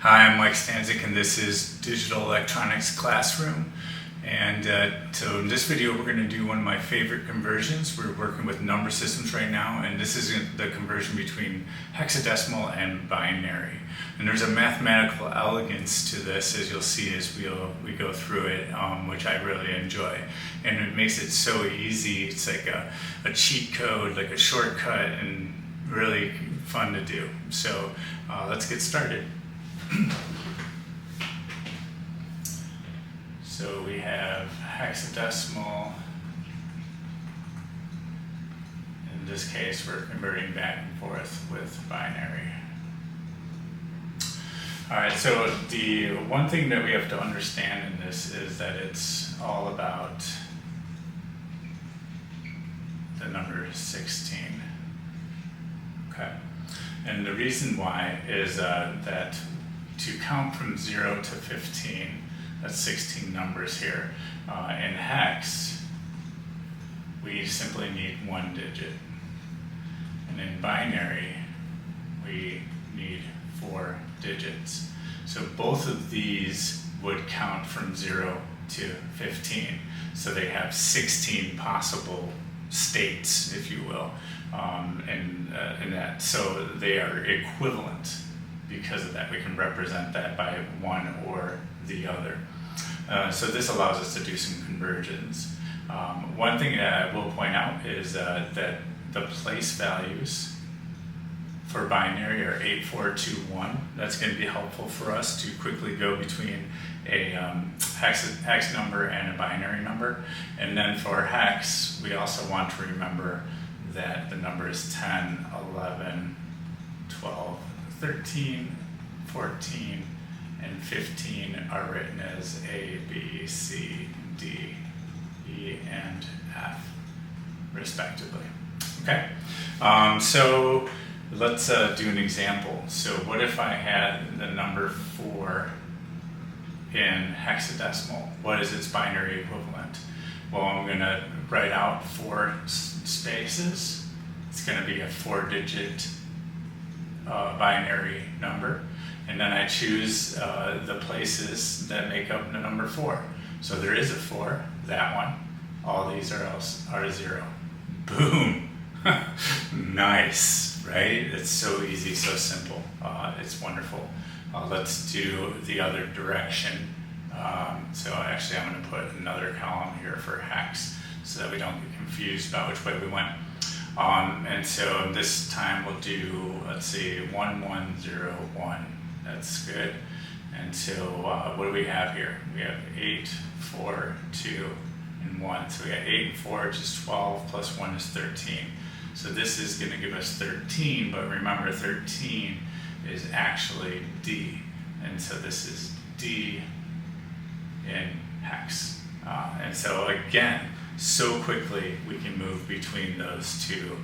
Hi, I'm Mike Stanzik, and this is Digital Electronics Classroom. And so in this video, we're going to do one of my favorite conversions. We're working with number systems right now, and this is the conversion between hexadecimal and binary. And there's a mathematical elegance to this, as you'll see as we go through it, which I really enjoy. And it makes it so easy. It's like a cheat code, like a shortcut, and really fun to do. So let's get started. So we have hexadecimal. In this case, we're converting back and forth with binary. All right, so the one thing that we have to understand in this is that it's all about the number 16. Okay, and the reason why is that to count from 0 to 15, that's 16 numbers here. In hex, we simply need one digit. And in binary, we need 4 digits. So both of these would count from 0 to 15. So they have 16 possible states, if you will, in that. So they are equivalent. Because of that, we can represent that by one or the other. So this allows us to do some conversions. One thing that I will point out is that the place values for binary are 8, 4, 2, 1. That's going to be helpful for us to quickly go between a hex number and a binary number. And then for hex, we also want to remember that the numbers 10, 11, 12, 13, 14, and 15 are written as A, B, C, D, E, and F, respectively. Okay, so let's do an example. So what if I had the number 4 in hexadecimal? What is its binary equivalent? Well, I'm going to write out 4 spaces. It's going to be a 4-digit binary number, and then I choose the places that make up the number 4. So there is a 4, that one. All these are 0. Boom! Nice, right? It's so easy, so simple. It's wonderful. Let's do the other direction. So actually I'm going to put another column here for hex so that we don't get confused about which way we went. And so this time we'll do, let's see, 1, 1, 0, 1. That's good. And so what do we have here? We have 8, 4, 2, and 1. So we got 8 and 4, which is 12, plus 1 is 13. So this is going to give us 13, but remember 13 is actually D. And so this is D in hex. And so again, so quickly we can move between those two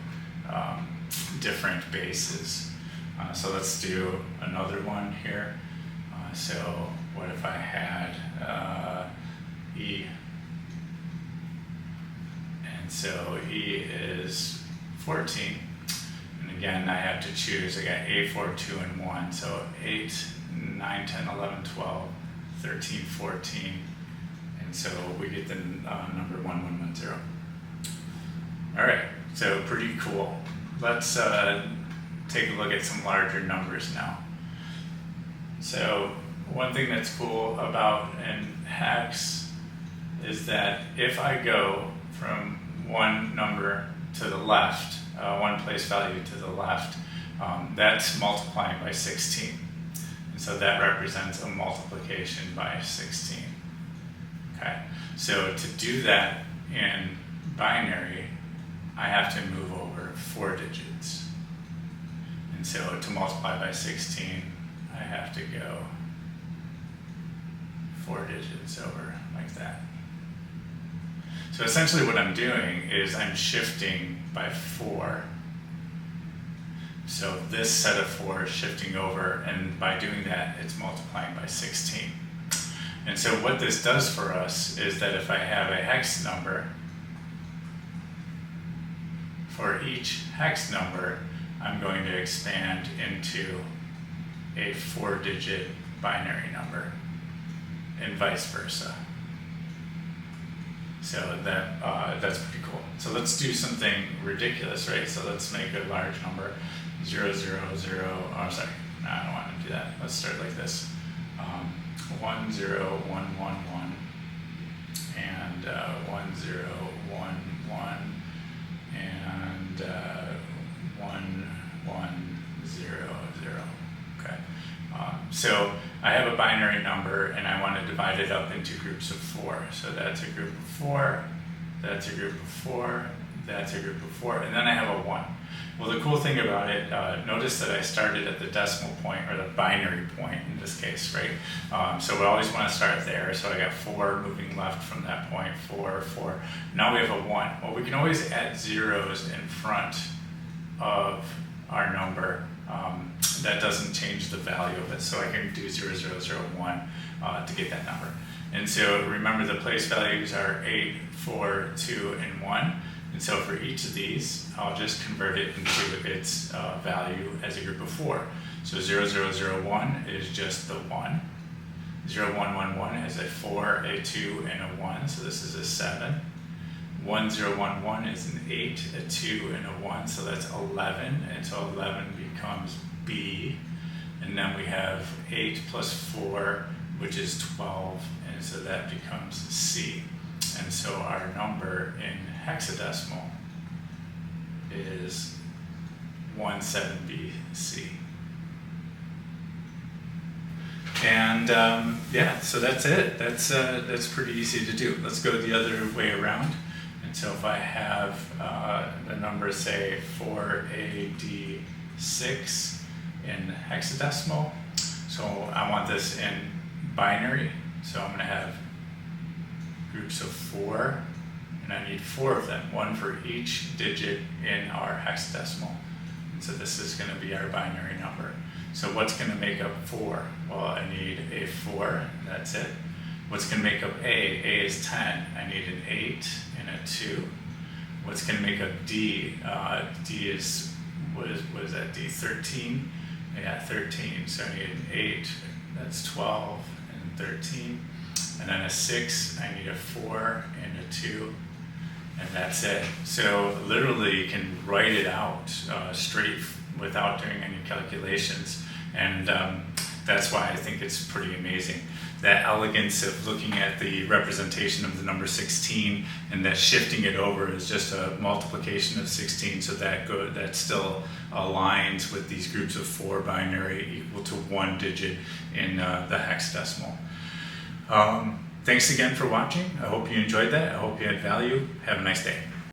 different bases. So let's do another one here. So what if I had E? And so E is 14. And again, I have to choose. I got 8, 4, 2, and 1. So 8, 9, 10, 11, 12, 13, 14. And so we get the number 1110. All right, so pretty cool. Let's take a look at some larger numbers now. So one thing that's cool about in hex is that if I go from one number to the left, one place value to the left, that's multiplying by 16. And so that represents a multiplication by 16. Okay, so to do that in binary, I have to move over 4 digits. And so to multiply by 16, I have to go 4 digits over like that. So essentially what I'm doing is I'm shifting by 4. So this set of 4 is shifting over, and by doing that, it's multiplying by 16. And so what this does for us is that if I have a hex number, for each hex number, I'm going to expand into a 4-digit binary number, and vice versa. So that's pretty cool. So let's do something ridiculous, right? So let's make a large number, 0, 0, 0, oh sorry, no, I don't want to do that. Let's start like this, 1, 0, 1, 1, 1, and 1, 0, 1, 1, and 1, 1, 0, 0, okay. So I have a binary number and I want to divide it up into groups of 4. So that's a group of 4, that's a group of 4, that's a group of 4, and then I have a 1. Well, the cool thing about it, notice that I started at the decimal point, or the binary point in this case, right? So we always want to start there. So I got 4 moving left from that point, 4, 4. Now we have a 1. Well, we can always add zeros in front of our number. That doesn't change the value of it. So I can do 0, 0, 0, 1 to get that number. And so remember, the place values are 8, 4, 2, and 1. And so for each of these, I'll just convert it into its value as a group of 4. So 0, 0, 0, 1 is just the 1. 0, 1, 1, 1 is a 4, a 2, and a 1. So this is a 7. 1, 0, 1, 1 is an 8, a 2, and a 1. So that's 11. And so 11 becomes B. And then we have 8 plus 4, which is 12. And so that becomes C. And so our number in hexadecimal is 17BC. And yeah, so that's it. That's pretty easy to do. Let's go the other way around. And so if I have the number, say, 4AD6 in hexadecimal, so I want this in binary, so I'm going to have groups of 4, and I need 4 of them, 1 for each digit in our hexadecimal. And so this is going to be our binary number. So what's going to make up 4? Well, I need a 4, that's it. What's going to make up A? A is 10. I need an 8 and a 2. What's going to make up D? D is, what is that, D? 13? Yeah, 13. So I need an 8, that's 12, and 13. And then a 6, I need a 4 and a 2, and that's it. So literally you can write it out straight without doing any calculations. And that's why I think it's pretty amazing. That elegance of looking at the representation of the number 16 and that shifting it over is just a multiplication of 16, so that still aligns with these groups of 4 binary equal to 1 digit in the hexadecimal. Thanks again for watching. I hope you enjoyed that. I hope you had value. Have a nice day.